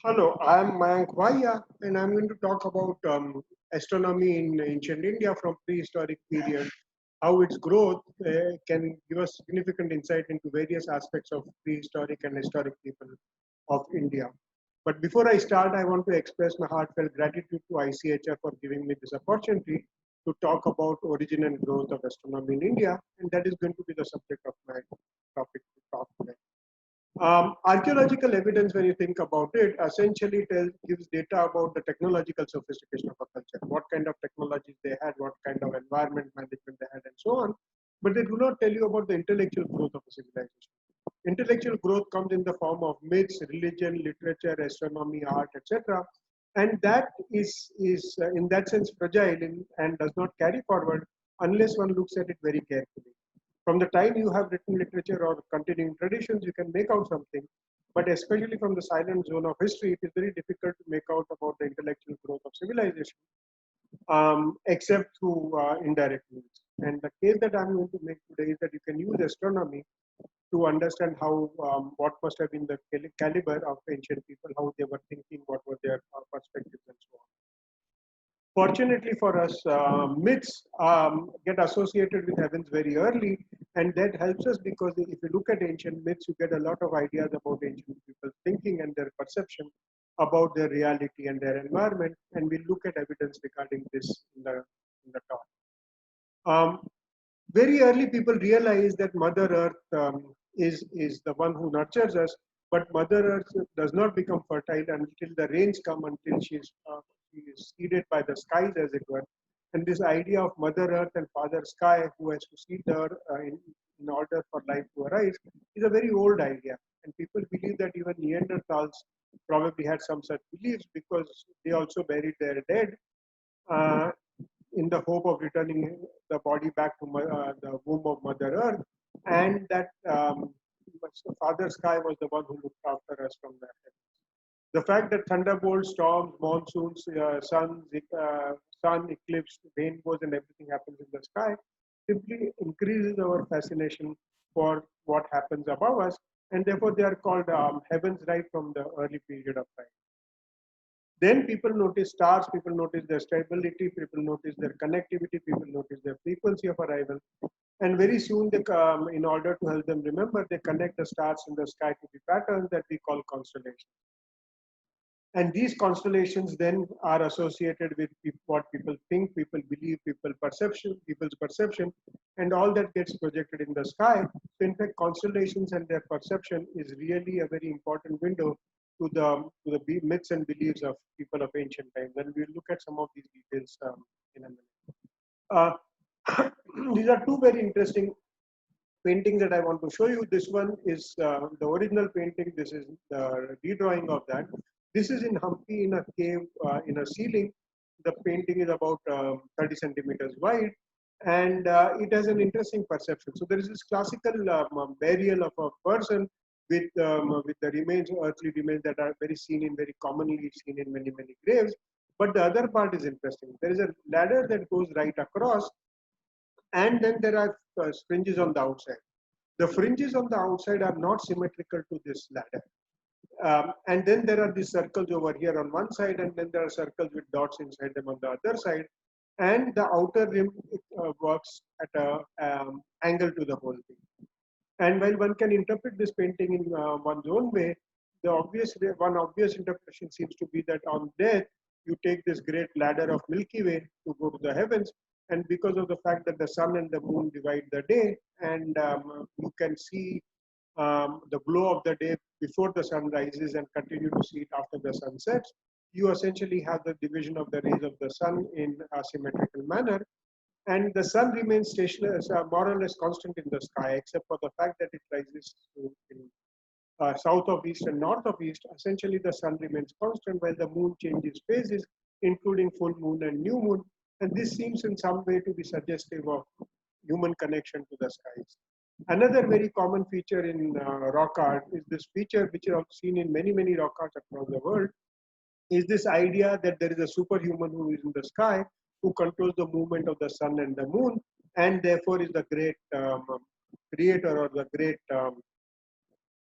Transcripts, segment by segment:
Hello, I'm Mayank Vaya, and I'm going to talk about astronomy in ancient India from prehistoric period, how its growth can give us significant insight into various aspects of prehistoric and historic people of India. But before I start, I want to express my heartfelt gratitude to ICHR for giving me this opportunity to talk about origin and growth of astronomy in India, and that is going to be the subject of my topic to talk today. Archaeological evidence, when you think about it, essentially gives data about the technological sophistication of a culture, what kind of technologies they had, what kind of environment management they had, and so on. But they do not tell you about the intellectual growth of a civilization. Intellectual growth comes in the form of myths, religion, literature, astronomy, art, etc. And that is in that sense fragile and does not carry forward unless one looks at it very carefully. From the time you have written literature or continuing traditions, you can make out something. But especially from the silent zone of history, it is very difficult to make out about the intellectual growth of civilization, except through indirect means. And the case that I'm going to make today is that you can use astronomy to understand how what must have been the caliber of ancient people, how they were thinking, what were their perspectives, and so on. Fortunately for us, myths get associated with heavens very early, and that helps us because if you look at ancient myths, you get a lot of ideas about ancient people's thinking and their perception about their reality and their environment, and we look at evidence regarding this in the talk. Um, Very early, people realize that Mother Earth is the one who nurtures us, but Mother Earth does not become fertile until the rains come, until she is seeded by the skies, as it were. And this idea of Mother Earth and Father Sky, who has to seed the earth in order for life to arise, is a very old idea. And people believe that even Neanderthals probably had some such beliefs because they also buried their dead. Uh, in the hope of returning the body back to the womb of Mother Earth, and that Father Sky was the one who looked after us from that. The fact that thunderbolts, storms, monsoons, sun eclipse, rainbows, and everything happens in the sky simply increases our fascination for what happens above us, and therefore they are called heavens right from the early period of time. Then people notice stars, people notice their stability, people notice their connectivity, people notice their frequency of arrival. And very soon, in order to help them remember, they connect the stars in the sky to the patterns that we call constellations. And these constellations then are associated with what people think, people believe, people's perception, and all that gets projected in the sky. So in fact, constellations and their perception is really a very important window to the myths and beliefs of people of ancient times. And we'll look at some of these details in a minute. Uh, these are two very interesting paintings that I want to show you. This one is the original painting. This is the redrawing of that. This is in Hampi in a cave in a ceiling. The painting is about 30 centimeters wide, and it has an interesting perception. So there is this classical burial of a person with the remains, earthly remains that are very commonly seen in many graves. But the other part is interesting. There is a ladder that goes right across, and then there are fringes on the outside. The fringes on the outside are not symmetrical to this ladder. And then there are these circles over here on one side, and then there are circles with dots inside them on the other side. And the outer rim works at a angle to the whole thing. And while one can interpret this painting in one's own way, one obvious interpretation seems to be that on death, you take this great ladder of Milky Way to go to the heavens, and because of the fact that the sun and the moon divide the day, and you can see the glow of the day before the sun rises and continue to see it after the sun sets, you essentially have the division of the rays of the sun in a symmetrical manner, and the sun remains stationary, more or less constant in the sky, except for the fact that it rises in south of east and north of east. Essentially, the sun remains constant while the moon changes phases, including full moon and new moon. And this seems in some way to be suggestive of human connection to the skies. Another very common feature in rock art is this feature, which is also seen in many rock art across the world, is this idea that there is a superhuman who is in the sky who controls the movement of the sun and the moon, and therefore is the great creator or the great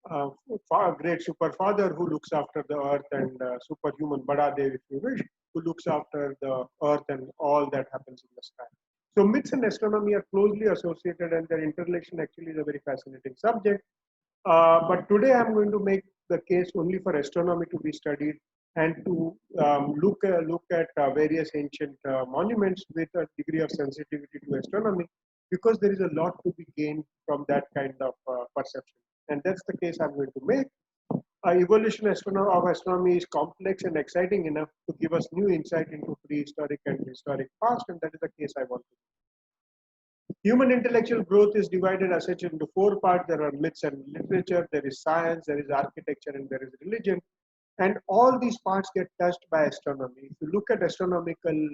uh, great super father who looks after the earth, and superhuman Badadev, if you wish, who looks after the earth and all that happens in the sky. So myths and astronomy are closely associated, and their interrelation actually is a very fascinating subject. But today I'm going to make the case only for astronomy to be studied and to look at various ancient monuments with a degree of sensitivity to astronomy, because there is a lot to be gained from that kind of perception. And that's the case I'm going to make. Evolution of astronomy is complex and exciting enough to give us new insight into prehistoric and historic past, and that is the case I want to. Human intellectual growth is divided as such into four parts. There are myths and literature, there is science, there is architecture, and there is religion. And all these parts get touched by astronomy. If you look at astronomical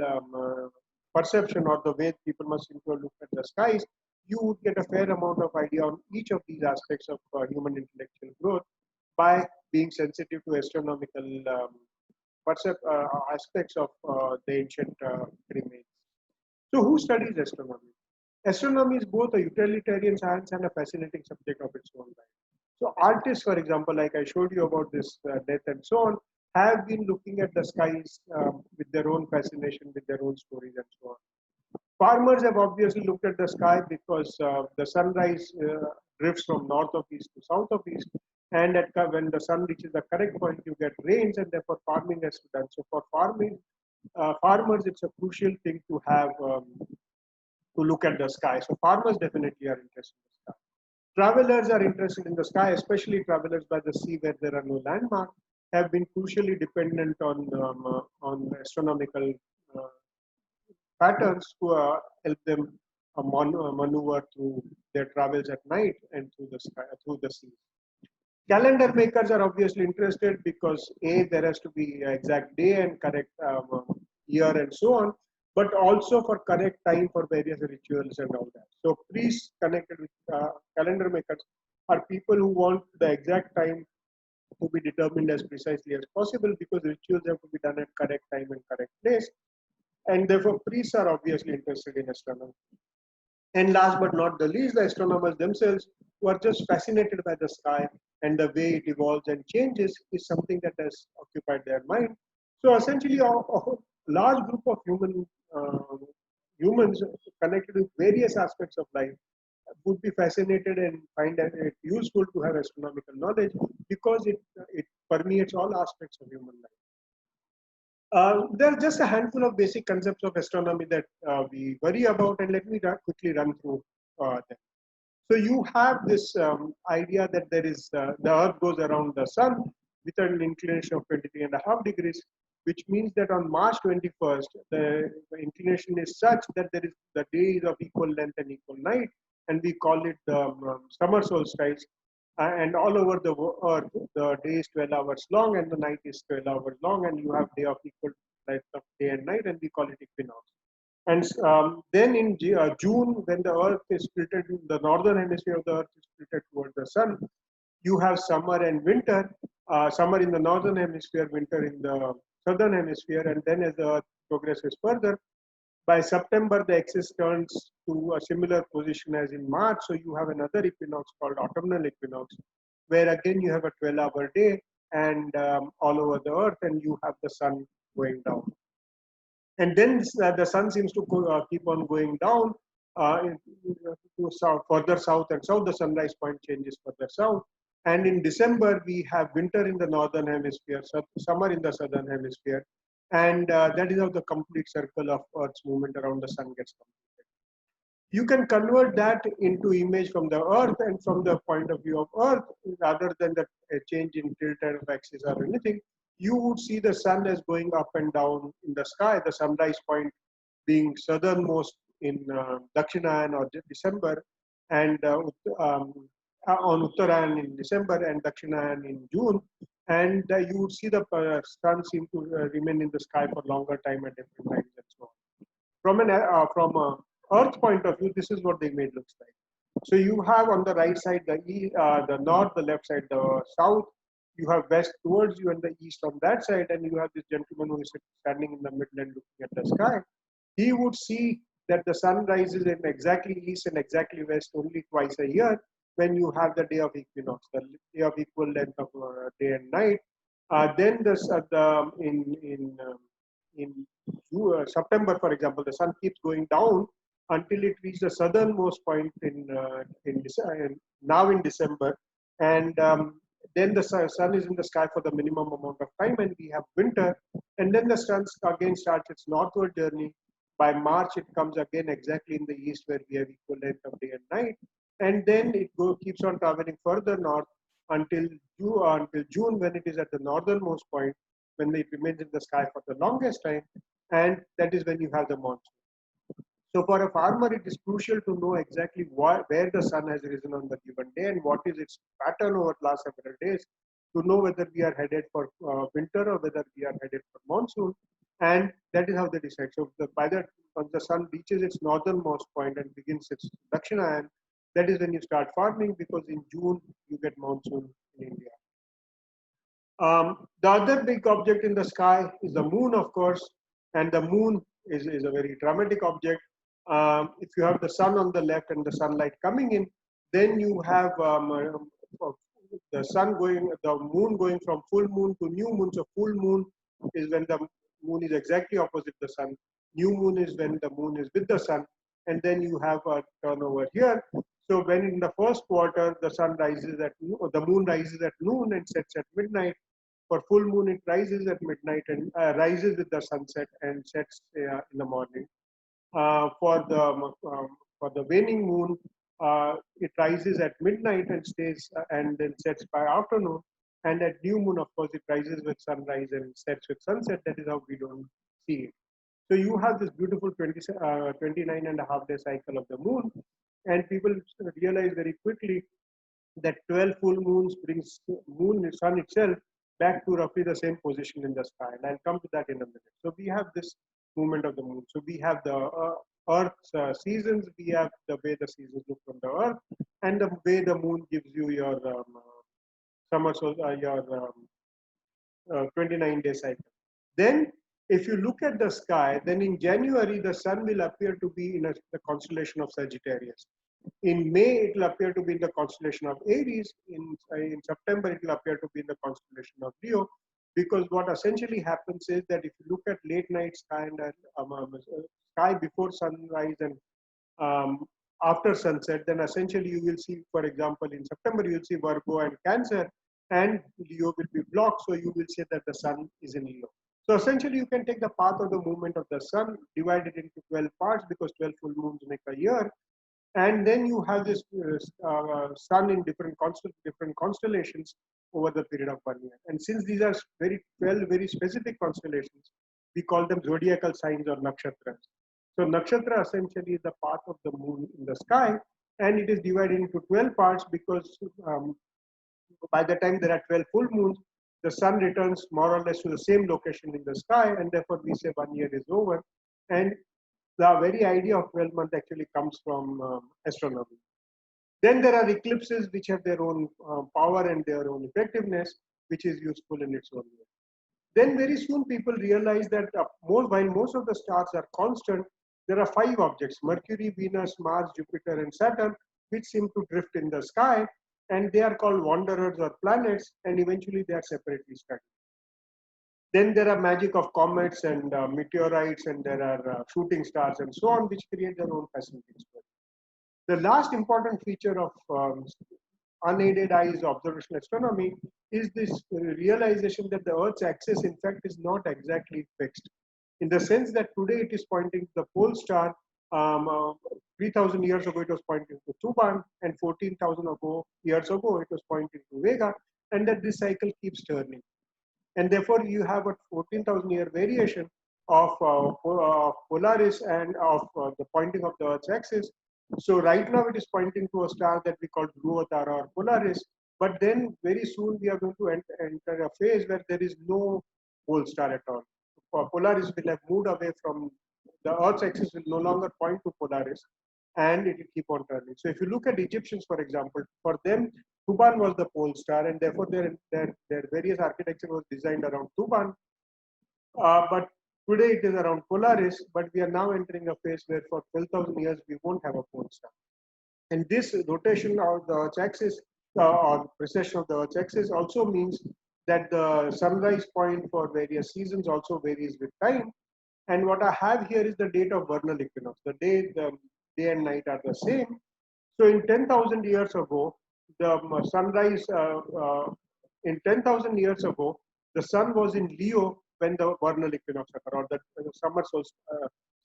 perception, or the way people must seem to look at the skies, you would get a fair amount of idea on each of these aspects of human intellectual growth by being sensitive to astronomical aspects of the ancient remains. So, who studies astronomy? Astronomy is both a utilitarian science and a fascinating subject of its own right. So, artists, for example, like I showed you about this death and so on, have been looking at the skies with their own fascination, with their own stories and so on. Farmers have obviously looked at the sky because the sunrise drifts from north of east to south of east, and when the sun reaches the correct point, you get rains, and therefore farming has to be done. So, for farmers, it's a crucial thing to have to look at the sky. So farmers definitely are interested in the sky. Travelers are interested in the sky, especially travelers by the sea where there are no landmarks, have been crucially dependent on astronomical uh, patterns to help them maneuver through their travels at night and through the sky, through the sea. Calendar makers are obviously interested because there has to be exact day and correct year and so on, but also for correct time for various rituals and all that. So priests connected with calendar makers are people who want the exact time to be determined as precisely as possible, because rituals have to be done at correct time and correct place, and therefore priests are obviously interested in astronomy. And last but not the least, the astronomers themselves, who are just fascinated by the sky and the way it evolves and changes, is something that has occupied their mind. So essentially, a large group of humans connected with various aspects of life would be fascinated and find it useful to have astronomical knowledge, because it permeates all aspects of human life. There are just a handful of basic concepts of astronomy that we worry about, and let me quickly run through them. So you have this idea that the Earth goes around the Sun with an inclination of 23.5 degrees, which means that on March 21st, the inclination is such that the day is of equal length and equal night, and we call it the summer solstice. And all over the Earth, the day is 12 hours long and the night is 12 hours long, and you have day of equal length of day and night, and we call it equinox. And then in June, when the Earth is tilted, the northern hemisphere of the Earth is tilted towards the sun, you have summer and winter, summer in the northern hemisphere, winter in the southern hemisphere, and then as the Earth progresses further, by September, the axis turns to a similar position as in March. So you have another equinox called autumnal equinox, where again you have a 12-hour day and all over the Earth, and you have the sun going down. And then the sun seems to keep on going down to south, further south and south. The sunrise point changes further south. And in December, we have winter in the northern hemisphere, summer in the southern hemisphere. And that is how the complete circle of Earth's movement around the sun gets completed. You can convert that into image from the Earth, and from the point of view of Earth, rather than the change in tilt of axis or anything, you would see the sun as going up and down in the sky, the sunrise point being southernmost in Dakshinayana or December, and on Uttarayan in December and Dakshinayan in June. And you would see the sun seem to remain in the sky for longer time at different times and so on. From a Earth point of view, this is what the image looks like. So you have on the right side the north, the left side the south. You have west towards you and the east on that side, and you have this gentleman who is standing in the middle and looking at the sky. He would see that the sun rises in exactly east and exactly west only twice a year, when you have the day of equinox, the day of equal length of day and night. Then in September, for example, the sun keeps going down until it reaches the southernmost point now in December, and then the sun is in the sky for the minimum amount of time, and we have winter, and then the sun again starts its northward journey. By March, it comes again exactly in the east where we have equal length of day and night, and then keeps on traveling further north until June, when it is at the northernmost point, when it remains in the sky for the longest time, and that is when you have the monsoon. So for a farmer, it is crucial to know exactly where the sun has risen on the given day and what is its pattern over the last several days to know whether we are headed for winter or whether we are headed for monsoon. And that is how they decide. So once the sun reaches its northernmost point and begins its Dakshinayan, that is when you start farming, because in June you get monsoon in India. The other big object in the sky is the moon, of course, and the moon is a very dramatic object. If you have the sun on the left and the sunlight coming in, then you have the moon going from full moon to new moon. So full moon is when the moon is exactly opposite the sun. New moon is when the moon is with the sun, and then you have a turnover here. So when in the first quarter the moon rises at noon and sets at midnight. For full moon, it rises at midnight and rises with the sunset and sets in the morning. For the waning moon, it rises at midnight and stays and then sets by afternoon. And at new moon, of course, it rises with sunrise and sets with sunset. That is how we don't see it. So you have this beautiful 29 and a half day cycle of the moon, and people realize very quickly that 12 full moons brings sun itself back to roughly the same position in the sky. And I'll come to that in a minute. So we have this movement of the moon. So we have the Earth's seasons, we have the way the seasons look from the Earth, and the way the moon gives you your summer, your 29-day cycle. Then, if you look at the sky, then in January, the sun will appear to be in the constellation of Sagittarius. In May, it will appear to be in the constellation of Aries. In September, it will appear to be in the constellation of Leo. Because what essentially happens is that if you look at late night sky and sky before sunrise and after sunset, then essentially you will see, for example, in September, you will see Virgo and Cancer, and Leo will be blocked. So you will say that the sun is in Leo. So essentially, you can take the path of the movement of the sun, divide it into 12 parts, because 12 full moons make a year. And then you have this sun in different constellations over the period of 1 year. And since these are 12 very specific constellations, we call them zodiacal signs or nakshatras. So nakshatra essentially is the path of the moon in the sky, and it is divided into 12 parts because by the time there are 12 full moons, the sun returns more or less to the same location in the sky, and therefore we say 1 year is over. And the very idea of 12 months actually comes from astronomy. Then there are eclipses which have their own power and their own effectiveness, which is useful in its own way. Then very soon people realize that while most of the stars are constant, there are 5 objects, Mercury, Venus, Mars, Jupiter, and Saturn, which seem to drift in the sky, and they are called wanderers or planets, and eventually they are separately studied. Then there are magic of comets and meteorites, and there are shooting stars and so on, which create their own fascinating story. The last important feature of unaided eyes observational astronomy is this realization that the Earth's axis, in fact, is not exactly fixed. In the sense that today it is pointing to the pole star. 3,000 years ago, it was pointing to Tuban, and 14,000 years ago, it was pointing to Vega, and that this cycle keeps turning. And therefore, you have a 14,000 year variation of Polaris and of the pointing of the Earth's axis. So right now it is pointing to a star that we call Dhruvatara or Polaris, but then very soon we are going to enter a phase where there is no pole star at all. Polaris will have moved away from the Earth's axis, will no longer point to Polaris, and it will keep on turning. So if you look at Egyptians, for example, for them, Tuban was the pole star, and therefore their various architecture was designed around Tuban. But today it is around Polaris, but we are now entering a phase where for 12,000 years we won't have a pole star. And this rotation of the Earth's axis or precession of the Earth's axis also means that the sunrise point for various seasons also varies with time. And what I have here is the date of vernal equinox. The day and night are the same. So in 10,000 years ago, the sunrise, in 10,000 years ago, the sun was in Leo when the vernal equinox occurred, or the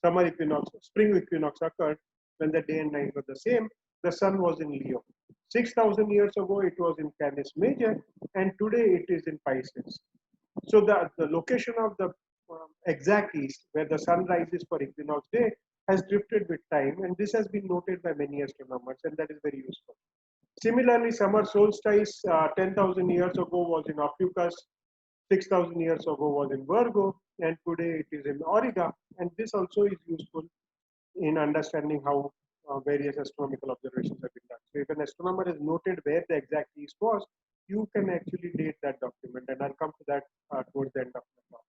summer equinox, spring equinox occurred when the day and night were the same. The sun was in Leo. 6,000 years ago, it was in Canis Major, and today it is in Pisces. So the location of the exact east, where the sun rises for equinox day, has drifted with time, and this has been noted by many astronomers, and that is very useful. Similarly, summer solstice 10,000 years ago was in Ophiuchus, 6,000 years ago was in Virgo, and today it is in Auriga, and this also is useful in understanding how various astronomical observations have been done. So if an astronomer has noted where the exact east was, you can actually date that document, and I'll come to that towards the end of the talk.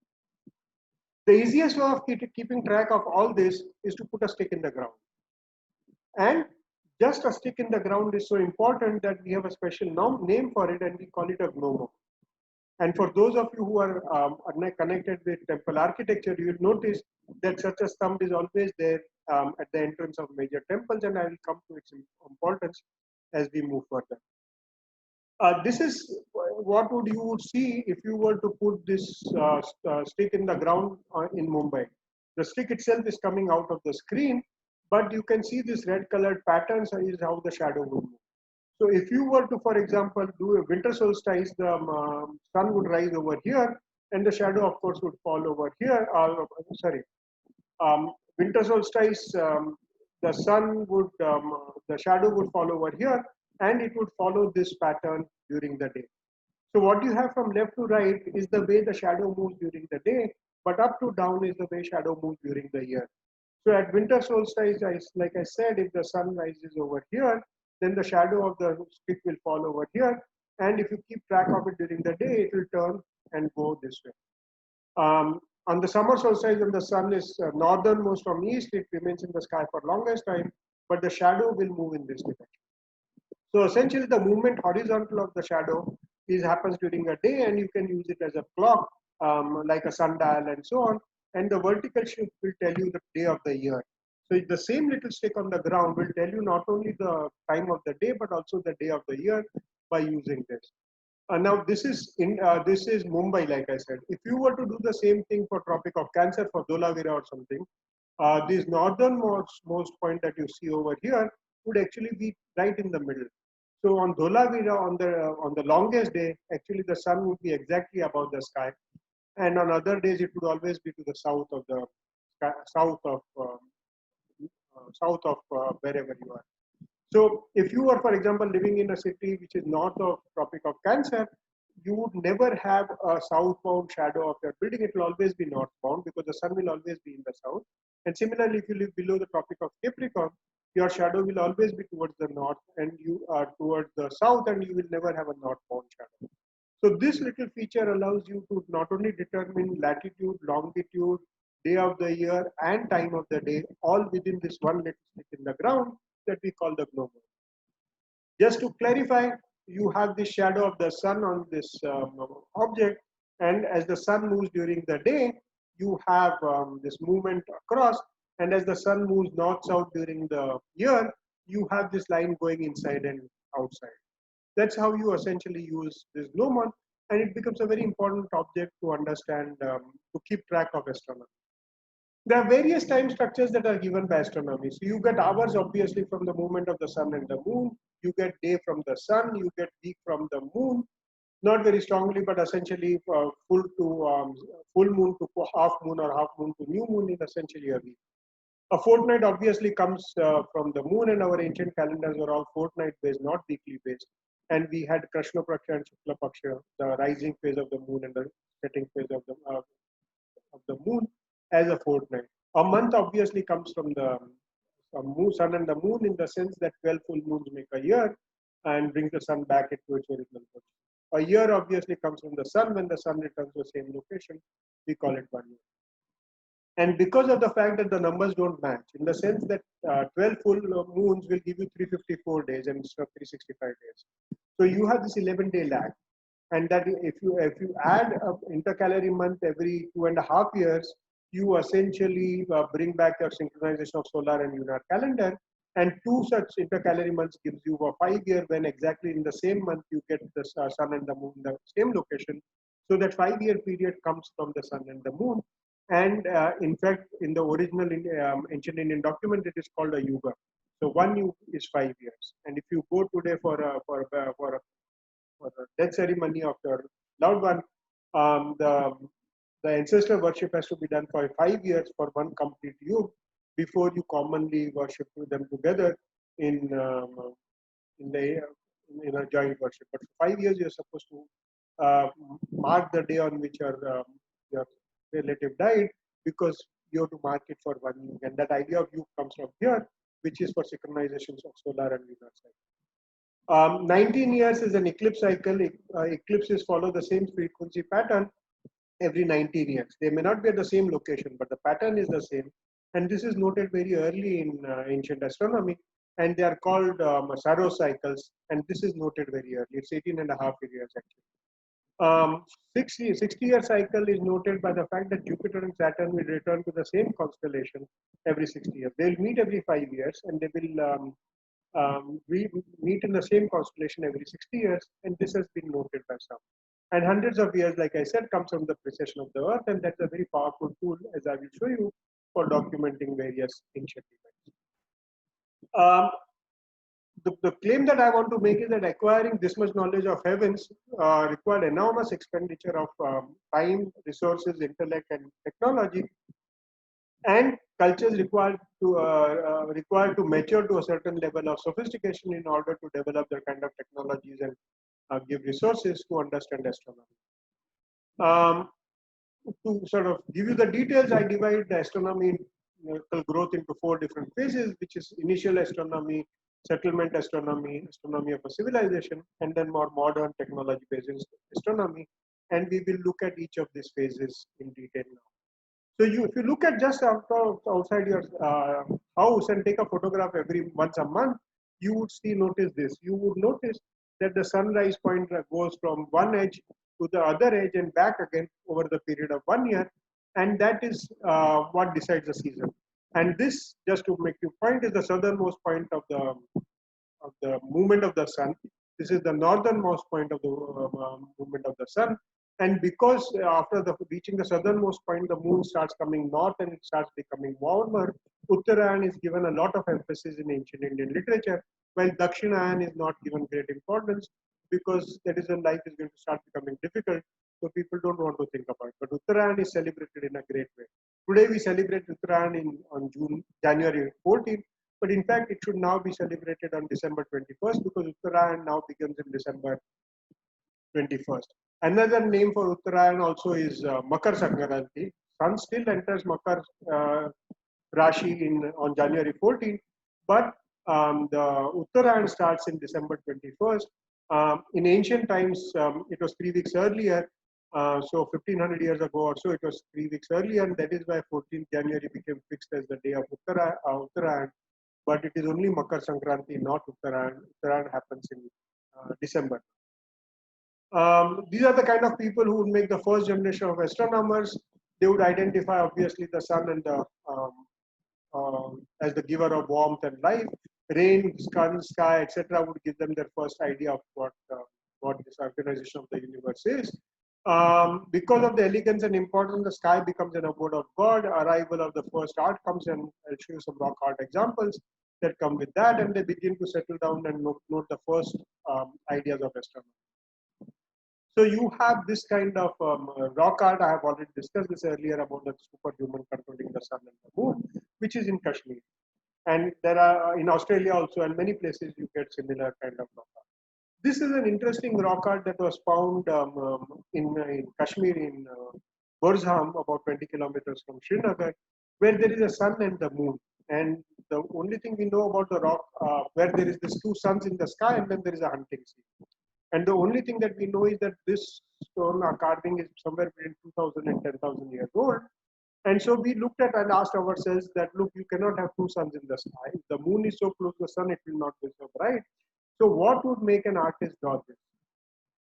The easiest way of keeping track of all this is to put a stick in the ground. And just a stick in the ground is so important that we have a special name for it, and we call it a gnomon. And for those of you who are connected with temple architecture, you will notice that such a stump is always there at the entrance of major temples, and I will come to its importance as we move further. This is what would you would see if you were to put this stick in the ground in Mumbai. The stick itself is coming out of the screen, but you can see this red colored patterns is how the shadow would move. So if you were to, for example, do a winter solstice, the sun would rise over here, and the shadow, of course, would fall over here. Winter solstice, the sun would, the shadow would fall over here, and it would follow this pattern during the day. So what you have from left to right is the way the shadow moves during the day, but up to down is the way shadow moves during the year. So at winter solstice, like I said, if the sun rises over here, then the shadow of the stick will fall over here. And if you keep track of it during the day, it will turn and go this way. On the summer solstice, when the sun is northernmost from east, it remains in the sky for longest time, but the shadow will move in this direction. So essentially, the movement horizontal of the shadow happens during a day, and you can use it as a clock, like a sundial and so on. And the vertical shift will tell you the day of the year. So the same little stick on the ground will tell you not only the time of the day, but also the day of the year by using this. Now this is Mumbai, like I said. If you were to do the same thing for Tropic of Cancer, for Dholavira or something, this northernmost point that you see over here would actually be right in the middle. So on Dholavira, on the longest day, actually the sun would be exactly above the sky, and on other days it would always be to the south of the south of wherever you are. So if you are, for example, living in a city which is north of Tropic of Cancer, you would never have a southbound shadow of your building. It will always be northbound because the sun will always be in the south. And similarly, if you live below the Tropic of Capricorn, your shadow will always be towards the north and you are towards the south, and you will never have a northbound shadow. So this little feature allows you to not only determine latitude, longitude, day of the year, and time of the day, all within this one little stick in the ground that we call the gnomon. Just to clarify, you have the shadow of the sun on this object, and as the sun moves during the day, you have this movement across, and as the sun moves north-south during the year, you have this line going inside and outside. That's how you essentially use this gnomon, and it becomes a very important object to understand, to keep track of astronomy. There are various time structures that are given by astronomy. So you get hours obviously from the movement of the sun and the moon. You get day from the sun. You get week from the moon. Not very strongly, but essentially full moon to half moon or half moon to new moon is essentially a week. A fortnight obviously comes from the moon, and our ancient calendars were all fortnight based, not weekly based. And we had Krishna Paksha and Shukla Paksha, the rising phase of the moon and the setting phase of the moon, as a fortnight. A month obviously comes from the sun and the moon, in the sense that 12 full moons make a year and brings the sun back into its original position. A year obviously comes from the sun. When the sun returns to the same location, we call it 1 year. And because of the fact that the numbers don't match, in the sense that 12 full moons will give you 354 days instead of 365 days. So you have this 11-day lag. And that if you add an intercalary month every 2.5 years, you essentially bring back your synchronization of solar and lunar calendar. And two such intercalary months gives you a 5 year, when exactly in the same month you get the sun and the moon in the same location. So that 5 year period comes from the sun and the moon. And in fact, in the original ancient Indian document, it is called a yuga. So one yuga is 5 years. And if you go today for the death ceremony of your loved one, the ancestor worship has to be done for 5 years for one complete yuga before you commonly worship them together in in the in a joint worship. But for 5 years, you're supposed to mark the day on which your relative died, because you have to mark it for one yuga. And that idea of yuga comes from here, which is for synchronizations of solar and lunar cycle. 19 years is an eclipse cycle. Eclipses follow the same frequency pattern every 19 years. They may not be at the same location, but the pattern is the same. And this is noted very early in ancient astronomy. And they are called Saros cycles. And this is noted very early. It's 18.5 years actually. 60-year cycle is noted by the fact that Jupiter and Saturn will return to the same constellation every 60 years. They'll meet every 5 years, and they will we meet in the same constellation every 60 years, and this has been noted by some. And hundreds of years, like I said, comes from the precession of the Earth, and that's a very powerful tool, as I will show you, for documenting various ancient events. The claim that I want to make is that acquiring this much knowledge of heavens required enormous expenditure of time, resources, intellect, and technology, and cultures required to mature to a certain level of sophistication in order to develop their kind of technologies and give resources to understand astronomy. To sort of give you the details, I divide the astronomy growth into 4 different phases, which is initial astronomy, settlement astronomy, astronomy of a civilization, and then more modern technology-based astronomy. And we will look at each of these phases in detail now. So if you look at just outside your house and take a photograph once a month, you would notice this. You would notice that the sunrise point goes from one edge to the other edge and back again over the period of 1 year, and that is what decides the season. And this, just to make you point, is the southernmost point of the movement of the sun. This is the northernmost point of the movement of the sun. And because after reaching the southernmost point, the moon starts coming north and it starts becoming warmer, Uttarayan is given a lot of emphasis in ancient Indian literature, while Dakshinayan is not given great importance, because that is when life is going to start becoming difficult, so people don't want to think about it. But Uttarayan is celebrated in a great way. Today we celebrate Uttarayan on January 14th, but in fact it should now be celebrated on December 21st, because Uttarayan now begins in December 21st. Another name for Uttarayan also is Makar Sankranti. Sun still enters Makar Rashi on January 14th, but the Uttarayan starts in December 21st. In ancient times, it was 3 weeks earlier. So 1500 years ago or so, it was 3 weeks earlier, and that is why 14th January became fixed as the day of Uttarayan. But it is only Makar Sankranti, not Uttarayan. Uttarayan happens in December. These are the kind of people who would make the first generation of astronomers. They would identify obviously the sun and as the giver of warmth and life. Rain, sun, sky, etc., would give them their first idea of what this organization of the universe is. Because of the elegance and importance, the sky becomes an abode of God. Arrival of the first art comes, and I'll show you some rock art examples that come with that, and they begin to settle down and note the first ideas of astronomy. So you have this kind of rock art. I have already discussed this earlier about the superhuman controlling the sun and the moon, which is in Kashmir. And there are in Australia also, and many places you get similar kind of rock art. This is an interesting rock art that was found in Kashmir, in Burzham, about 20 kilometers from Srinagar, where there is a sun and the moon. And the only thing we know about the rock, where there is these 2 suns in the sky, and then there is a hunting sea. And the only thing that we know is that this stone carving is somewhere between 2000 and 10,000 years old. And so we looked at and asked ourselves that, look, you cannot have two suns in the sky. If the moon is so close to the sun, it will not be so bright. So what would make an artist draw this?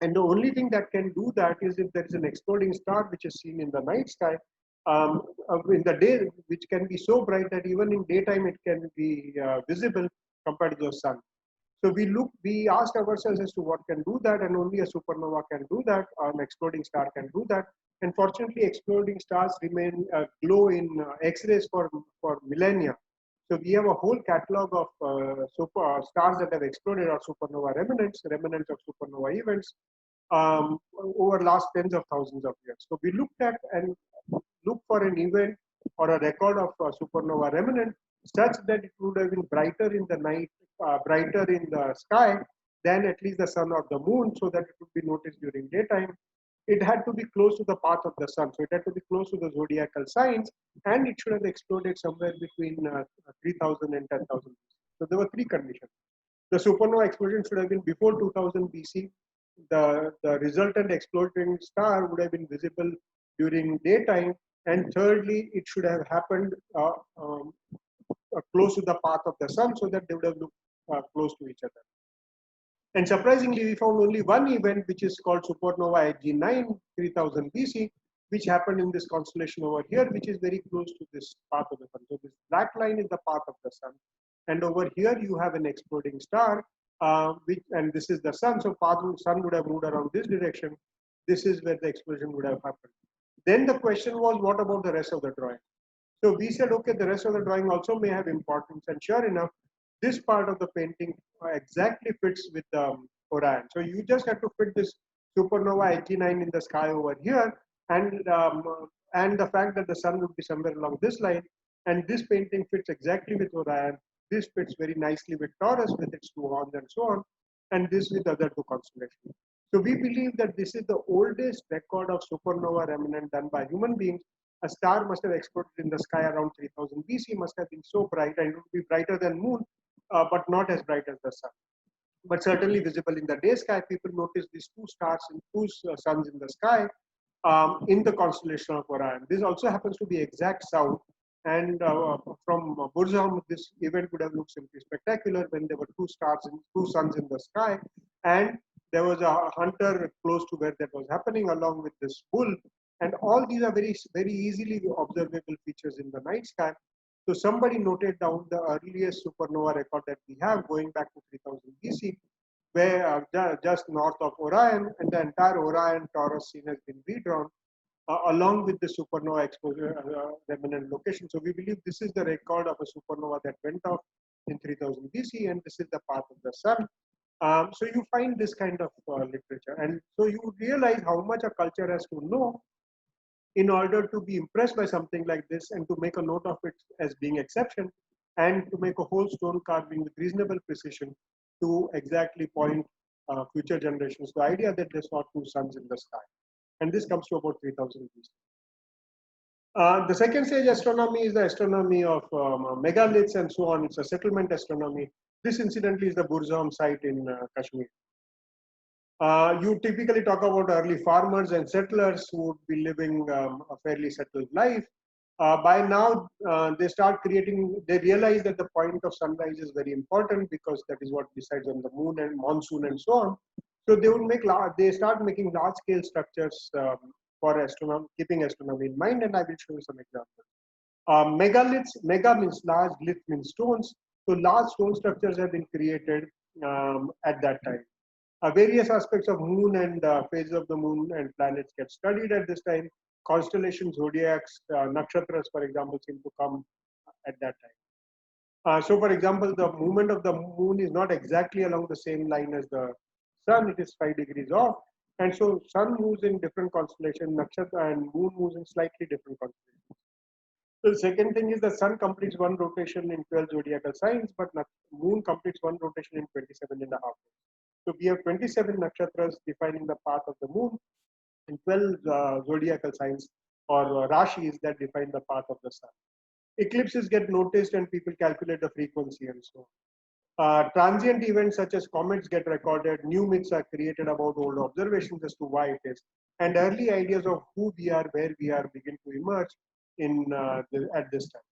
And the only thing that can do that is if there is an exploding star which is seen in the night sky, in the day, which can be so bright that even in daytime it can be visible compared to the sun. So we asked ourselves as to what can do that, and only a supernova can do that, or an exploding star can do that. And fortunately, exploding stars remain glow in X-rays for millennia. So we have a whole catalog of stars that have exploded or supernova remnants of supernova events over last tens of thousands of years. So we looked at and looked for an event or a record of supernova remnant such that it would have been brighter in the night, brighter in the sky than at least the sun or the moon, so that it would be noticed during daytime. It had to be close to the path of the sun, so it had to be close to the zodiacal signs, and it should have exploded somewhere between 3000 and 10,000. So there were three conditions. The supernova explosion should have been before 2000 BC. The resultant exploding star would have been visible during daytime, and thirdly, it should have happened close to the path of the sun, so that they would have looked close to each other. And surprisingly, we found only one event, which is called supernova G9 3000 BC, which happened in this constellation over here, which is very close to this path of the sun. So this black line is the path of the sun, and over here you have an exploding star, and this is the sun. So path of the sun would have moved around this direction. This is where the explosion would have happened. Then the question was, what about the rest of the drawing? So we said, okay, the rest of the drawing also may have importance, and sure enough, this part of the painting exactly fits with Orion. So you just have to fit this supernova G9 in the sky over here, and the fact that the sun would be somewhere along this line, and this painting fits exactly with Orion. This fits very nicely with Taurus with its two horns and so on, and this with the other two constellations. So we believe that this is the oldest record of supernova remnant done by human beings. A star must have exploded in the sky around 3000 BC, must have been so bright, and it would be brighter than moon, but not as bright as the sun. But certainly visible in the day sky. People notice these two stars and two suns in the sky in the constellation of Orion. This also happens to be exact south. And from Burzum, this event would have looked simply spectacular when there were two stars and two suns in the sky. And there was a hunter close to where that was happening, along with this bull. And all these are very, very easily observable features in the night sky. So somebody noted down the earliest supernova record that we have going back to 3000 BC, where just north of Orion, and the entire Orion Taurus scene has been redrawn along with the supernova exposure remnant location. So we believe this is the record of a supernova that went off in 3000 BC, and this is the path of the sun. So you find this kind of literature, and so you realize how much a culture has to know in order to be impressed by something like this and to make a note of it as being exception, and to make a whole stone carving with reasonable precision to exactly point future generations the idea that they saw two suns in the sky. And this comes to about 3000 BC. The second stage astronomy is the astronomy of megaliths and so on. It's a settlement astronomy. This incidentally is the Burzum site in Kashmir. You typically talk about early farmers and settlers who would be living a fairly settled life. By now, they realize that the point of sunrise is very important because that is what decides on the moon and monsoon and so on. So they start making large-scale structures for astronomy, keeping astronomy in mind, and I will show you some examples. Megaliths, mega means large, lith means stones. So large stone structures have been created at that time. Various aspects of moon and phases of the moon and planets get studied at this time. Constellations, zodiacs, nakshatras, for example, seem to come at that time. So, for example, the movement of the moon is not exactly along the same line as the sun. It is 5 degrees off. And so, sun moves in different constellations, nakshatra, and moon moves in slightly different constellations. So, the second thing is the sun completes one rotation in 12 zodiacal signs, but moon completes one rotation in 27 and a half. So we have 27 nakshatras defining the path of the moon, and 12 zodiacal signs or rashis that define the path of the sun. Eclipses get noticed and people calculate the frequency and so on. Transient events such as comets get recorded, new myths are created about old observations as to why it is, and early ideas of who we are, where we are begin to emerge. at this time.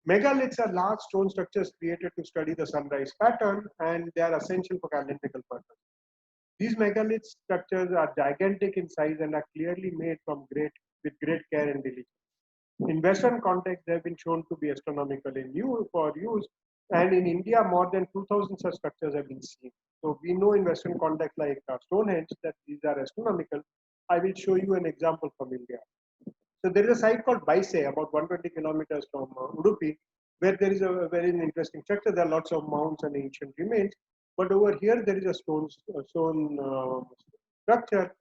Megaliths are large stone structures created to study the sunrise pattern, and they are essential for calendrical purposes. These megalith structures are gigantic in size and are clearly made with great care and diligence. In Western context, they have been shown to be astronomical for use, and in India, more than 2,000 such structures have been seen. So we know in Western context, like Stonehenge, that these are astronomical. I will show you an example from India. So there is a site called Baise, about 120 kilometers from Udupi, where there is a very interesting structure. There are lots of mounds and ancient remains. But over here, there is a stone structure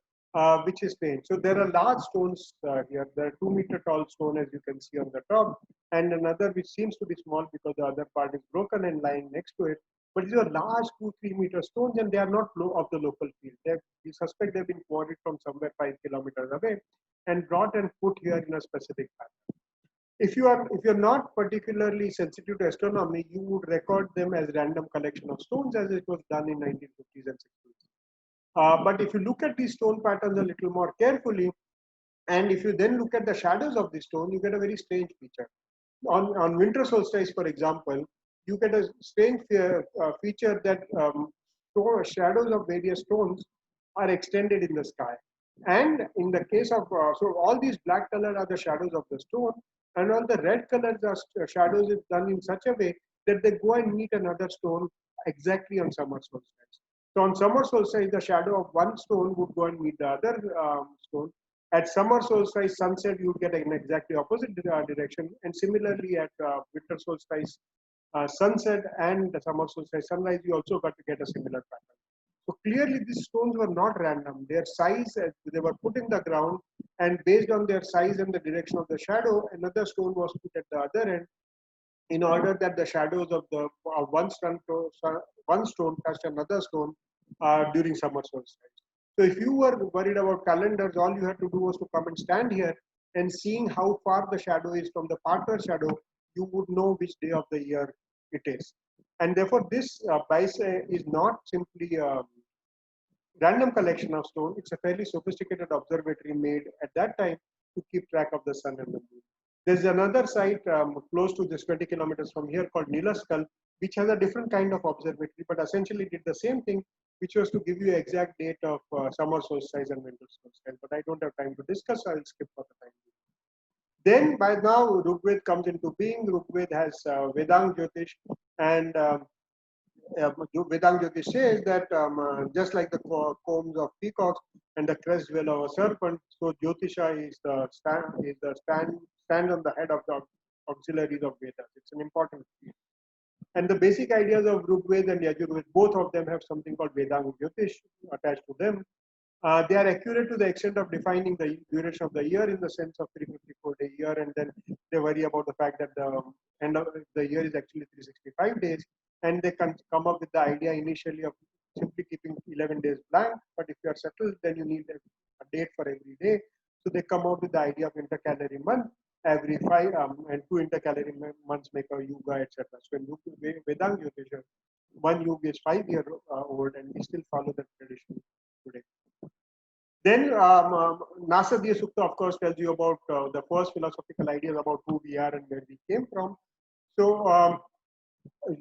which is strange. So there are large stones here. There are 2-meter tall stone, as you can see on the top, and another which seems to be small because the other part is broken and lying next to it. But these are large 2-3-meter stones, and they are not of the local field. We suspect they've been quarried from somewhere 5 kilometers away and brought and put here in a specific pattern. If you're not particularly sensitive to astronomy, you would record them as random collection of stones, as it was done in 1950s and 60s. But if you look at these stone patterns a little more carefully, and if you then look at the shadows of the stone, you get a very strange feature. On winter solstice, for example, you get a strange feature that shadows of various stones are extended in the sky. And in the case of, so all these black color are the shadows of the stone, and all the red colors are shadows is done in such a way that they go and meet another stone exactly on summer solstice. So on summer solstice, the shadow of one stone would go and meet the other stone. At summer solstice sunset, you would get an exactly opposite direction. And similarly, at winter solstice sunset and the summer solstice sunrise, you also got to get a similar pattern. So clearly, these stones were not random. Their size, they were put in the ground, and based on their size and the direction of the shadow, another stone was put at the other end, in order that the shadows of the one stone touched another stone during summer solstice. So if you were worried about calendars, all you had to do was to come and stand here, and seeing how far the shadow is from the partner shadow, you would know which day of the year it is. And therefore, this Baise is not simply a random collection of stone. It's a fairly sophisticated observatory made at that time to keep track of the sun and the moon. There's another site close to this 20 kilometers from here called Neelaskal, which has a different kind of observatory, but essentially did the same thing, which was to give you exact date of summer solstice and winter solstice. But I don't have time to discuss, so I'll skip for the time. Then by now, Rigved comes into being. Rigved has Vedang Jyotish, and Vedang Jyotish says that just like the combs of peacocks and the crest dwell of a serpent, so Jyotisha is the stand on the head of the auxiliaries of Vedas. It's an important field. And the basic ideas of Rigved and Yajurved, both of them have something called Vedang Jyotish attached to them. They are accurate to the extent of defining the duration of the year in the sense of 354-day year, and then they worry about the fact that the end of the year is actually 365 days, and they can come up with the idea initially of simply keeping 11 days blank, but if you are settled, then you need a date for every day. So they come up with the idea of intercalary month, every 5 and 2 intercalary months make a yuga, etc. So in Vedang Jyotisha, one yuga is 5 years old, and we still follow that tradition today. Then Nasadiya Sukta, of course, tells you about the first philosophical ideas about who we are and where we came from. So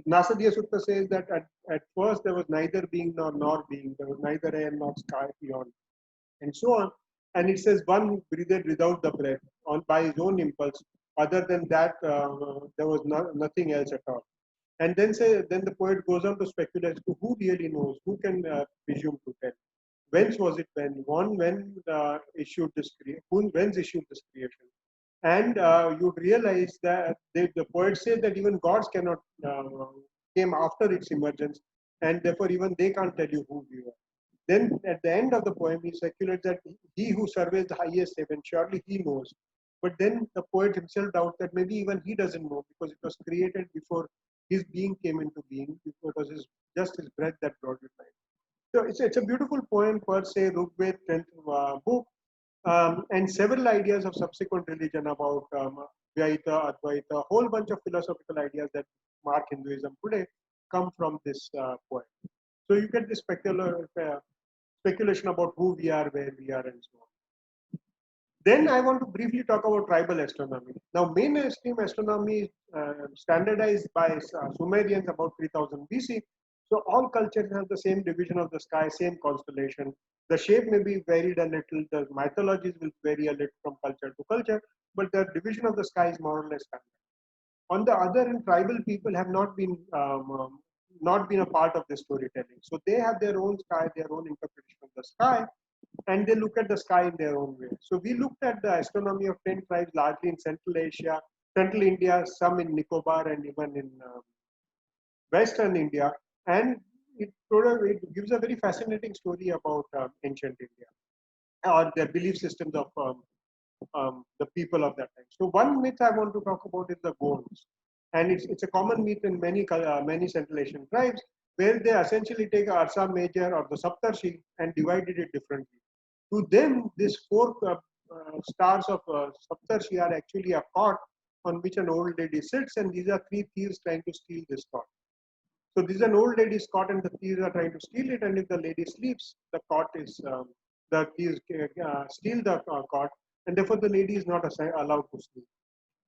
Nasadiya Sukta says that at first there was neither being nor being, there was neither air nor sky beyond, and so on. And it says one breathed without the breath by his own impulse. Other than that, there was nothing else at all. And then the poet goes on to speculate to who really knows, who can presume to tell. Whence was it when issued this creation? Whence issued this creation? And you realize that the poet says that even gods cannot came after its emergence, and therefore even they can't tell you who we are. Then at the end of the poem, he speculates that he who surveys the highest heaven, surely he knows. But then the poet himself doubts that maybe even he doesn't know, because it was created before his being came into being. It was just his breath that brought it life. So it's a beautiful poem per se, Rigved 10th book, and several ideas of subsequent religion about Dvaita, Advaita, a whole bunch of philosophical ideas that mark Hinduism today come from this poem. So you get this speculation about who we are, where we are, and so on. Then I want to briefly talk about tribal astronomy. Now, mainstream astronomy is standardized by Sumerians about 3000 BC. So all cultures have the same division of the sky, same constellation. The shape may be varied a little. The mythologies will vary a little from culture to culture, but the division of the sky is more or less standard. On the other hand, tribal people have not been a part of this storytelling. So they have their own sky, their own interpretation of the sky, and they look at the sky in their own way. So we looked at the astronomy of 10 tribes largely in Central Asia, Central India, some in Nicobar, and even in Western India. And it gives a very fascinating story about ancient India or the belief systems of the people of that time. So one myth I want to talk about is the Gonds, and it's a common myth in many Central Asian tribes where they essentially take Arsa Major or the Saptarshi and divided it differently. To them, these four stars of Saptarshi are actually a cot on which an old lady sits, and these are three thieves trying to steal this cot. So this is an old lady's cot, and the thieves are trying to steal it. And if the lady sleeps, the cot is the thieves steal the cot, and therefore the lady is not allowed to sleep.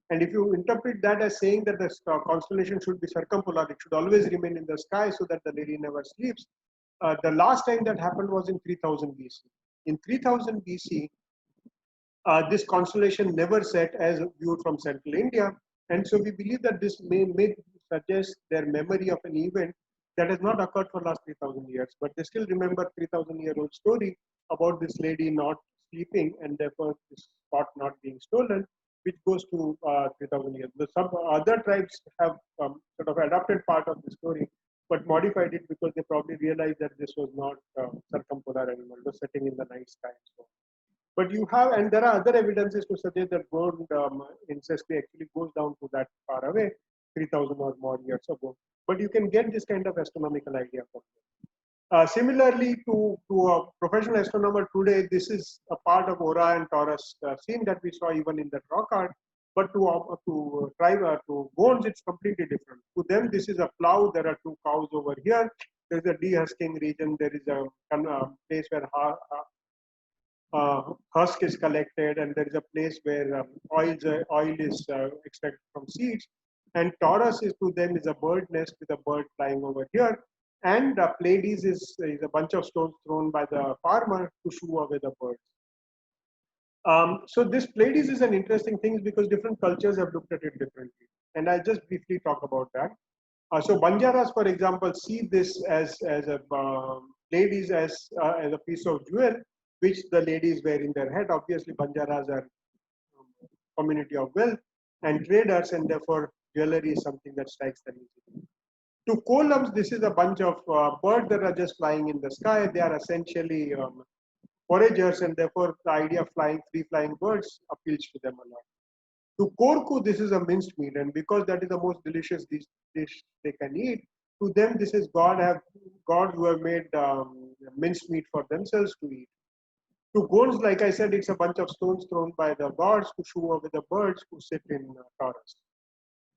And if you interpret that as saying that the constellation should be circumpolar, it should always remain in the sky so that the lady never sleeps. The last time that happened was in 3000 BC. In 3000 BC, this constellation never set as viewed from Central India. And so we believe that this may suggest their memory of an event that has not occurred for last 3000 years, but they still remember 3000-year-old story about this lady not sleeping and therefore this spot not being stolen, which goes to 3000 years. Some other tribes have sort of adopted part of the story, but modified it because they probably realized that this was not circumpolar anymore, it was setting in the night sky. So but you have, and there are other evidences to suggest that gold ancestry actually goes down to that far away, 3000 or more years ago. But you can get this kind of astronomical idea from it. Similarly, to a professional astronomer today, this is a part of Ora and Taurus scene that we saw even in that rock art. But to Gonds, it's completely different. To them, this is a plow. There are two cows over here. There is a dehusking region. There is a place where husk is collected, and there is a place where oil is extracted from seeds. And Taurus is to them is a bird nest with a bird flying over here. And Pleiades is a bunch of stones thrown by the farmer to shoo away the birds. So this Pleiades is an interesting thing because different cultures have looked at it differently. And I'll just briefly talk about that. So Banjaras, for example, see this as a Pleiades as a piece of jewel which the ladies wear in their head. Obviously, Banjaras are community of wealth and traders, and therefore jewelry is something that strikes them easily. To Kolams, this is a bunch of birds that are just flying in the sky. They are essentially foragers, and therefore the idea of free flying birds appeals to them a lot. To Korku, this is a minced meat, and because that is the most delicious dish they can eat, to them this is gods who have made minced meat for themselves to eat. To Gonds, like I said, it's a bunch of stones thrown by the gods to shoo away the birds who sit in Taurus.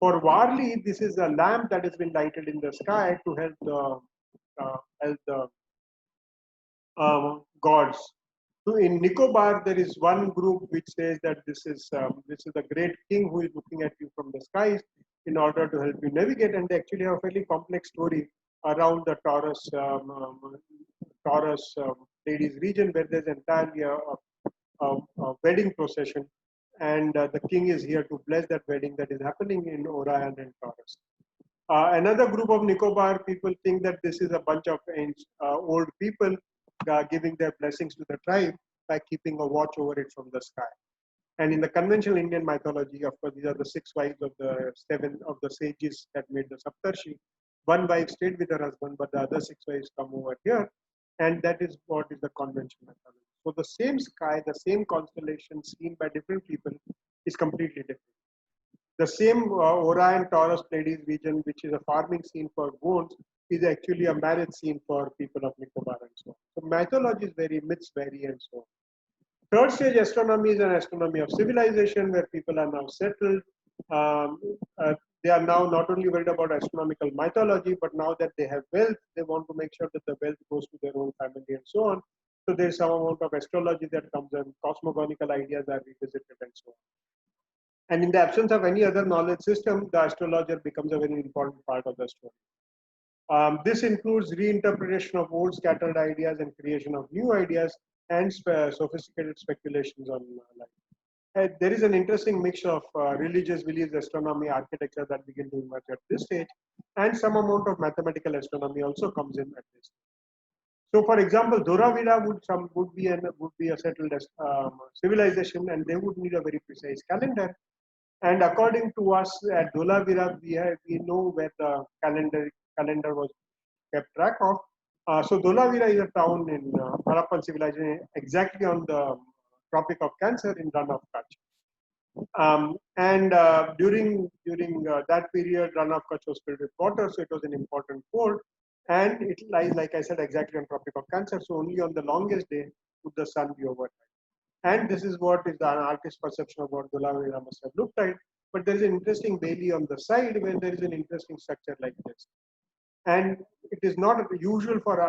For Warli, this is a lamp that has been lighted in the sky to help the gods. So in Nicobar, there is one group which says that this is the great king who is looking at you from the skies in order to help you navigate, and they actually have a fairly complex story around the Taurus ladies region where there's entirely a wedding procession, and the king is here to bless that wedding that is happening in Orion and Taurus. Another group of Nicobar people think that this is a bunch of old people giving their blessings to the tribe by keeping a watch over it from the sky. And in the conventional Indian mythology, of course, these are the 6 wives of the 7 of the sages that made the Saptarshi. One wife stayed with her husband, but the other 6 wives come over here. And that is what is the conventional mythology. So the same sky, the same constellation seen by different people is completely different. The same Orion Taurus Pleiades region, which is a farming scene for Gonds, is actually a marriage scene for people of Nicobar and so on. So mythologies vary, myths vary, and so on. Third stage astronomy is an astronomy of civilization where people are now settled. Um, uh, they are now not only worried about astronomical mythology, but now that they have wealth, they want to make sure that the wealth goes to their own family and so on. So there's some amount of astrology that comes in, cosmogonical ideas are revisited and so on. And in the absence of any other knowledge system, the astrologer becomes a very important part of the story. This includes reinterpretation of old scattered ideas and creation of new ideas and sophisticated speculations on life. There is an interesting mix of religious beliefs, astronomy, architecture that begin to emerge at this stage, and some amount of mathematical astronomy also comes in at this stage. So, for example, Dhoravira would be a settled civilization, and they would need a very precise calendar. And according to us at Dhoravira, we know where the calendar was kept track of. So Dholavira is a town in Harappan civilization, exactly on the Tropic of Cancer in Rann of Kutch. During that period, Rann of Kutch was filled with water, so it was an important port. And it lies, like I said, exactly on Tropic of Cancer. So only on the longest day would the sun be overhead. And this is what is the artist's perception of what Dholavira must have looked like. But there is an interesting bailey on the side where there is an interesting structure like this. And it is not usual for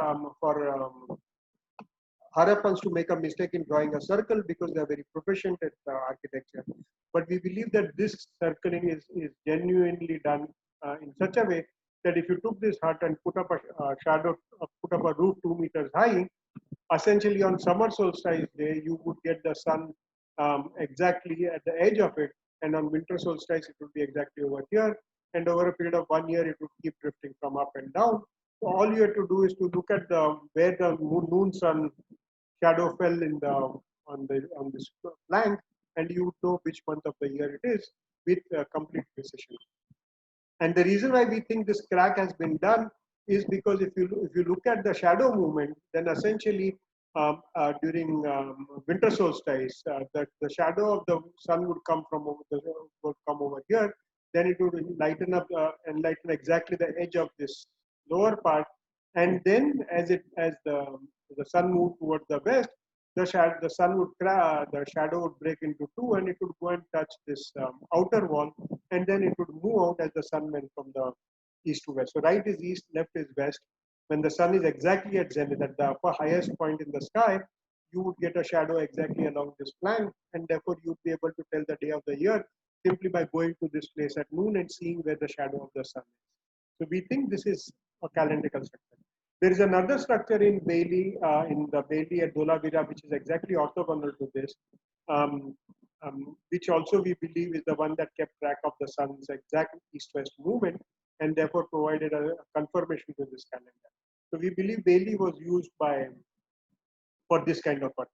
Harappans to make a mistake in drawing a circle because they are very proficient at architecture. But we believe that this circling is genuinely done in such a way that if you took this hut and put up a shadow, put up a roof 2 meters high, essentially on summer solstice day, you would get the sun exactly at the edge of it. And on winter solstice, it would be exactly over here. And over a period of 1 year, it would keep drifting from up and down. So all you have to do is to look at where the noon sun shadow fell in on this blank, and you would know which month of the year it is with complete precision. And the reason why we think this crack has been done is because if you look at the shadow movement, then essentially during winter solstice, the shadow of the sun would come over here. Then it would enlighten exactly the edge of this lower part, and then as the sun moved towards the west, the shadow would break into two, and it would go and touch this outer wall, and then it would move out as the sun went from the east to west. So right is east, left is west. When the sun is exactly at zenith, at the upper highest point in the sky, you would get a shadow exactly along this flank, and therefore you would be able to tell the day of the year simply by going to this place at noon and seeing where the shadow of the sun is. So we think this is a calendrical structure. There is another structure in Bailey, in the Bailey at Dholavira, which is exactly orthogonal to this, which also we believe is the one that kept track of the sun's exact east-west movement and therefore provided a confirmation to this calendar. So we believe Bailey was used for this kind of purpose.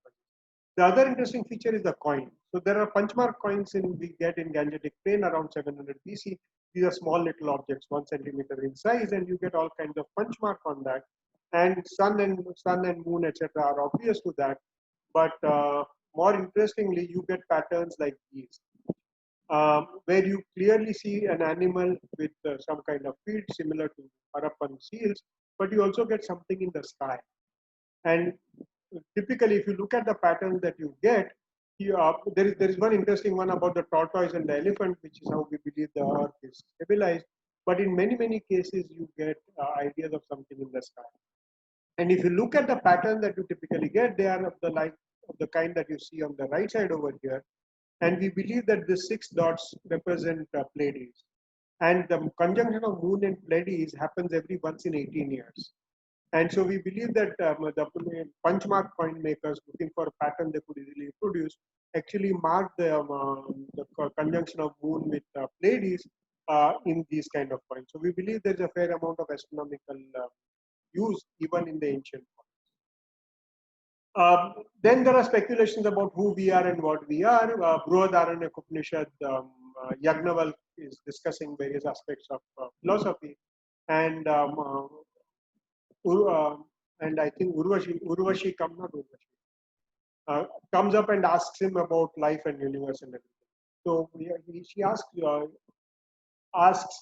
The other interesting feature is the coin. So there are punchmark coins we get in Gangetic Plain around 700 BC. These are small little objects, 1 centimeter in size, and you get all kinds of punchmark on that. And sun and moon, etc., are obvious to that. But more interestingly, you get patterns like these, where you clearly see an animal with some kind of feet similar to Harappan seals, but you also get something in the sky. And typically, if you look at the patterns that you get, there is one interesting one about the tortoise and the elephant, which is how we believe the earth is stabilized. But in many cases, you get ideas of something in the sky. And if you look at the pattern that you typically get, they are of the kind that you see on the right side over here. And we believe that the 6 dots represent Pleiades. And the conjunction of Moon and Pleiades happens every once in 18 years. And so we believe that the punchmark coin makers looking for a pattern they could easily produce actually mark the conjunction of Moon with Pleiades in these kind of coins. So we believe there's a fair amount of astronomical use even in the ancient coins. Then there are speculations about who we are and what we are. Brihadaranyaka Upanishad, Yagnavalkya is discussing various aspects of philosophy, and I think Urvashi comes up and asks him about life and universe and everything. So she asks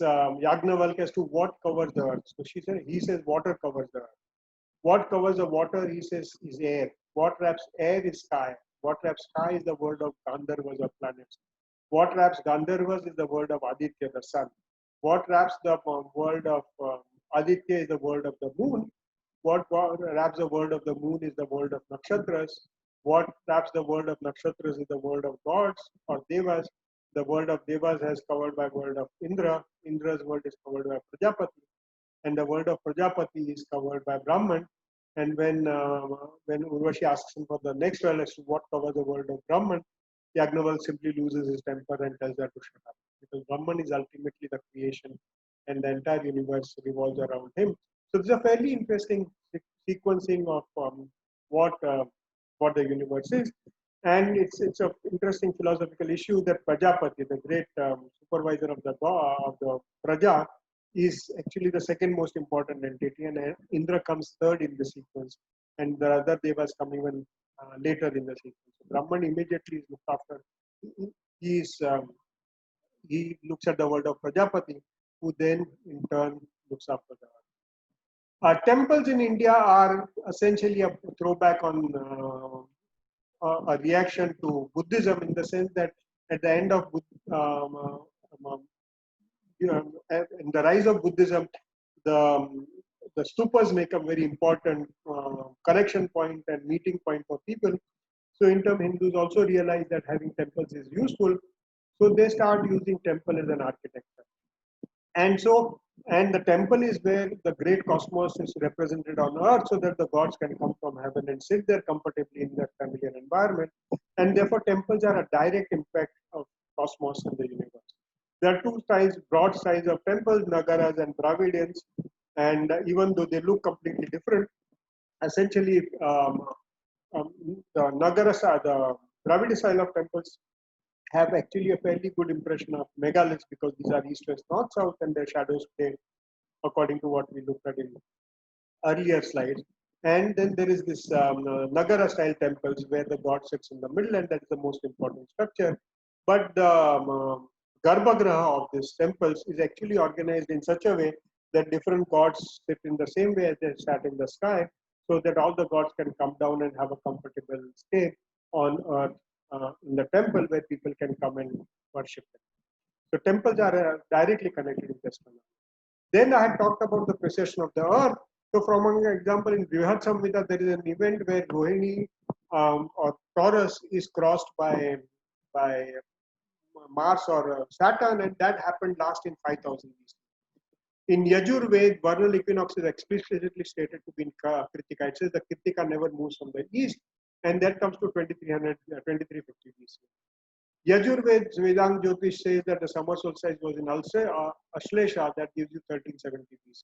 Yagnavalkya as to what covers the earth. So he says water covers the earth. What covers the water, he says, is air. What wraps air is sky. What wraps sky is the world of Gandharvas or planets. What wraps Gandharvas is the world of Aditya, the sun. What wraps the world of Aditya is the world of the moon. what wraps the world of the moon is the world of nakshatras. What wraps the world of nakshatras is the world of gods or devas. The world of devas has covered by world of Indra. Indra's world is covered by Prajapati, and the world of Prajapati is covered by Brahman. And when Urvashi asks him for the next well as to what covers the world of Brahman, Yagnaval simply loses his temper and tells her to shut up, because Brahman is ultimately the creation, and the entire universe revolves around him. So it's a fairly interesting sequencing of what uh, what the universe is, and it's an interesting philosophical issue that Prajapati, the great supervisor of the Praja, is actually the second most important entity, and Indra comes third in the sequence, and the other devas come even later in the sequence. So Brahman immediately is looked after. He is he looks at the world of Prajapati, who then in turn looks after the earth. Temples in India are essentially a throwback on a reaction to Buddhism, in the sense that at the end of in the rise of Buddhism, the stupas make a very important connection point and meeting point for people. So in turn, Hindus also realize that having temples is useful. So they start using temple as an architecture. And so, and the temple is where the great cosmos is represented on earth, so that the gods can come from heaven and sit there comfortably in that familiar environment. And therefore, temples are a direct impact of cosmos and the universe. There are two styles, broad styles of temples, Nagaras and Dravidians. And even though they look completely different, essentially, the Nagara, the Dravida style of temples have actually a fairly good impression of megaliths, because these are east, west, north, south, and their shadows play according to what we looked at in earlier slides. And then there is this Nagara style temples where the god sits in the middle, and that is the most important structure. But the Garbhagraha of these temples is actually organized in such a way that different gods sit in the same way as they sat in the sky, so that all the gods can come down and have a comfortable stay on earth in the temple, where people can come and worship them. So temples are directly connected with astronomy. Then I had talked about the precession of the earth. So from an example in Brihad Samhita, there is an event where Rohini or Taurus is crossed by Mars or Saturn, and that happened last in 5000 BC. In Yajur Ved, vernal equinox is explicitly stated to be in Kritika. It says the Kritika never moves from the east, and that comes to 2350 BC. Yajurved Vedang Jyotish says that the summer solstice was in Ashlesha, that gives you 1370 BC.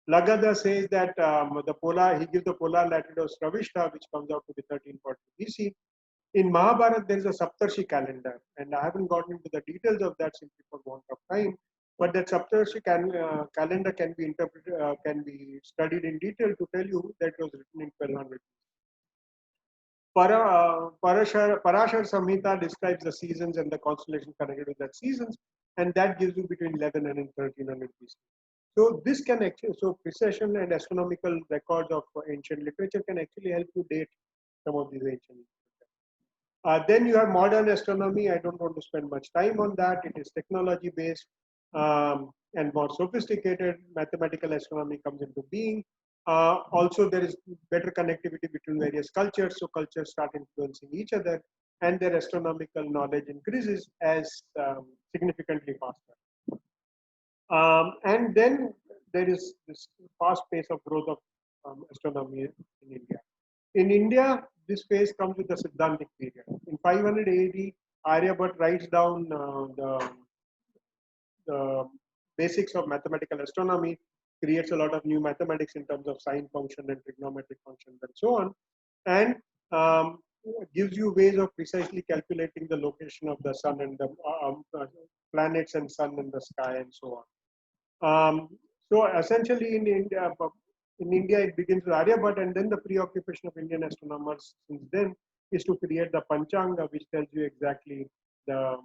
Lagada says that he gives the polar latitude of Sravishta, which comes out to be 1340 BC. In Mahabharata, there is a Saptarshi calendar, and I haven't gotten into the details of that simply for want of time. But that Saptarshi calendar can be interpreted, can be studied in detail to tell you that it was written in 1200. Parashar Samhita describes the seasons and the constellation connected with that seasons, and that gives you between 1100 and 1300 BC. So this can actually, so precession and astronomical records of ancient literature can actually help you date some of these ancient literature. Then you have modern astronomy. I don't want to spend much time on that. It is technology based and more sophisticated. Mathematical astronomy comes into being. Also, there is better connectivity between various cultures, so cultures start influencing each other, and their astronomical knowledge increases as significantly faster. And then there is this fast pace of growth of astronomy in India. In India, this phase comes with the Siddhantic period. In 500 AD, Aryabhatta writes down the basics of mathematical astronomy, creates a lot of new mathematics in terms of sine function and trigonometric functions and so on, and gives you ways of precisely calculating the location of the sun and the planets and sun in the sky and so on. So essentially in India, it begins with Aryabhatta, and then the preoccupation of Indian astronomers since then is to create the Panchanga, which tells you exactly the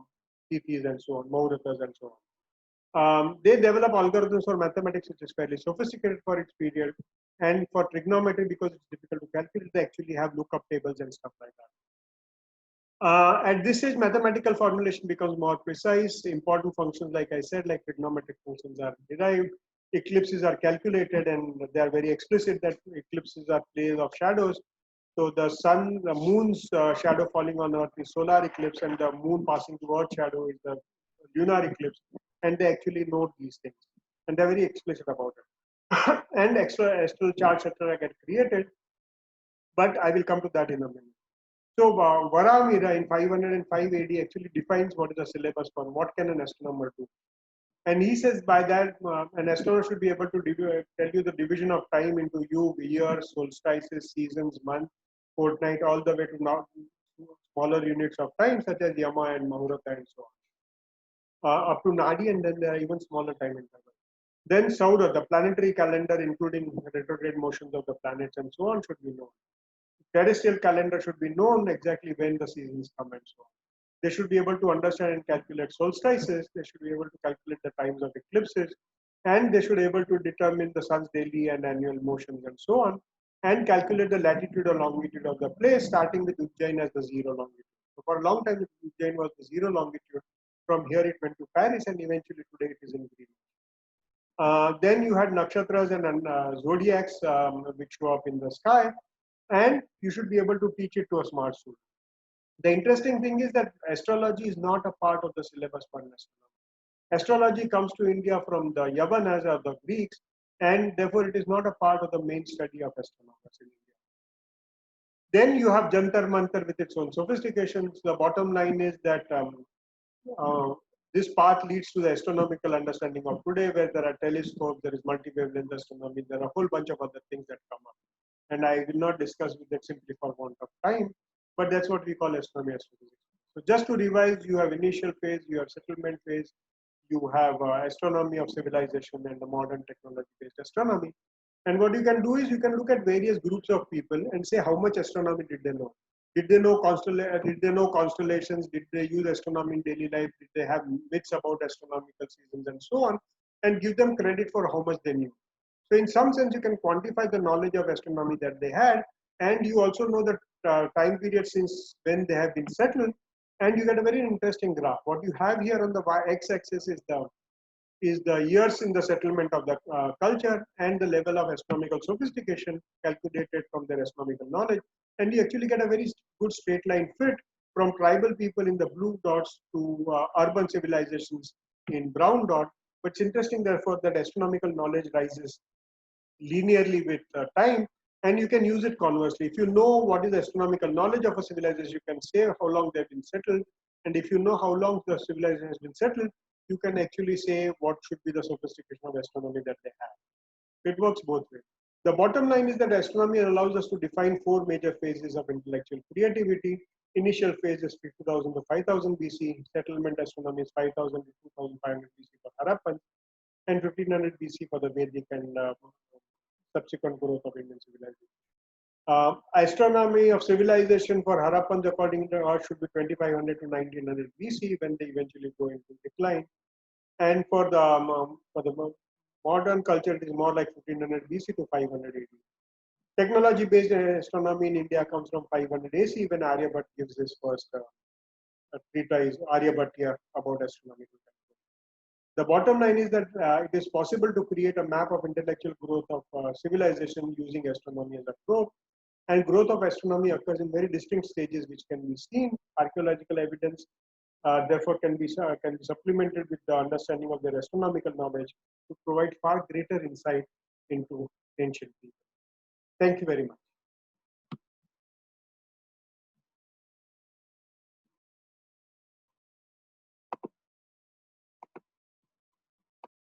tithis and so on, Muhurtas and so on. They develop algorithms for mathematics, which is fairly sophisticated for its period, and for trigonometry, because it's difficult to calculate, they actually have lookup tables and stuff like that. At this stage, mathematical formulation becomes more precise. Important functions, like I said, like trigonometric functions are derived. eclipses are calculated, and they are very explicit that eclipses are plays of shadows. So the moon's shadow falling on Earth is solar eclipse, and the moon passing through Earth shadow is the lunar eclipse. And they actually note these things, and they're very explicit about it. And extra astral charts, etc., get created, but I will come to that in a minute. So Varamira in 505 AD actually defines what is the syllabus for what can an astronomer do. And he says by that an astronomer should be able to tell you the division of time into years, solstices, seasons, month, fortnight, all the way to now smaller units of time such as Yama and Mahurata and so on, up to Nadi, and then there are even smaller time intervals. Then Saura, the planetary calendar, including retrograde motions of the planets and so on, should be known. Terrestrial calendar should be known exactly when the seasons come and so on. They should be able to understand and calculate solstices. They should be able to calculate the times of eclipses, and they should be able to determine the sun's daily and annual motions and so on, and calculate the latitude or longitude of the place, starting with Ujjain as the zero longitude. So for a long time, Ujjain was the zero longitude. From here, it went to Paris, and eventually today it is in Greenwich. Then you had nakshatras and zodiacs which show up in the sky, and you should be able to teach it to a smart student. The interesting thing is that astrology is not a part of the syllabus for an astronomer. Astrology comes to India from the Yavanas or the Greeks, and therefore it is not a part of the main study of astronomers in India. Then you have Jantar Mantar with its own sophistications. The bottom line is that uh, this path leads to the astronomical understanding of today, where there are telescopes, there is multi-wavelength astronomy, there are a whole bunch of other things that come up. And I will not discuss with that simply for want of time, but that's what we call astronomy astrophysics. So just to revise, you have initial phase, you have settlement phase, you have astronomy of civilization and the modern technology-based astronomy. And what you can do is you can look at various groups of people and say how much astronomy did they know. Did they know constellations? Did they use astronomy in daily life? Did they have myths about astronomical seasons and so on? And give them credit for how much they knew. So in some sense, you can quantify the knowledge of astronomy that they had, and you also know the time period since when they have been settled, and you get a very interesting graph. What you have here on the x-axis is the years in the settlement of the culture and the level of astronomical sophistication calculated from their astronomical knowledge. And you actually get a very good straight line fit from tribal people in the blue dots to urban civilizations in brown dot. But it's interesting, therefore, that astronomical knowledge rises linearly with time, and you can use it conversely. If you know what is the astronomical knowledge of a civilization, you can say how long they've been settled. And if you know how long the civilization has been settled, you can actually say what should be the sophistication of astronomy that they have. It works both ways. The bottom line is that astronomy allows us to define four major phases of intellectual creativity. Initial phase is 50,000 to 5,000 BC. Settlement astronomy is 5,000 to 2,500 BC for Harappan, and 1500 BC for the Vedic and subsequent growth of Indian civilization. Astronomy of civilization for Harappans, according to us, should be 2500 to 1900 BC when they eventually go into decline. And for the modern culture, it is more like 1500 BC to 500 AD. Technology-based astronomy in India comes from 500 AC when Aryabhat gives his first treatise, Aryabhatya, about astronomy. The bottom line is that it is possible to create a map of intellectual growth of civilization using astronomy as a probe. And growth of astronomy occurs in very distinct stages, which can be seen. Archaeological evidence, therefore, can be supplemented with the understanding of their astronomical knowledge to provide far greater insight into ancient people. Thank you very much.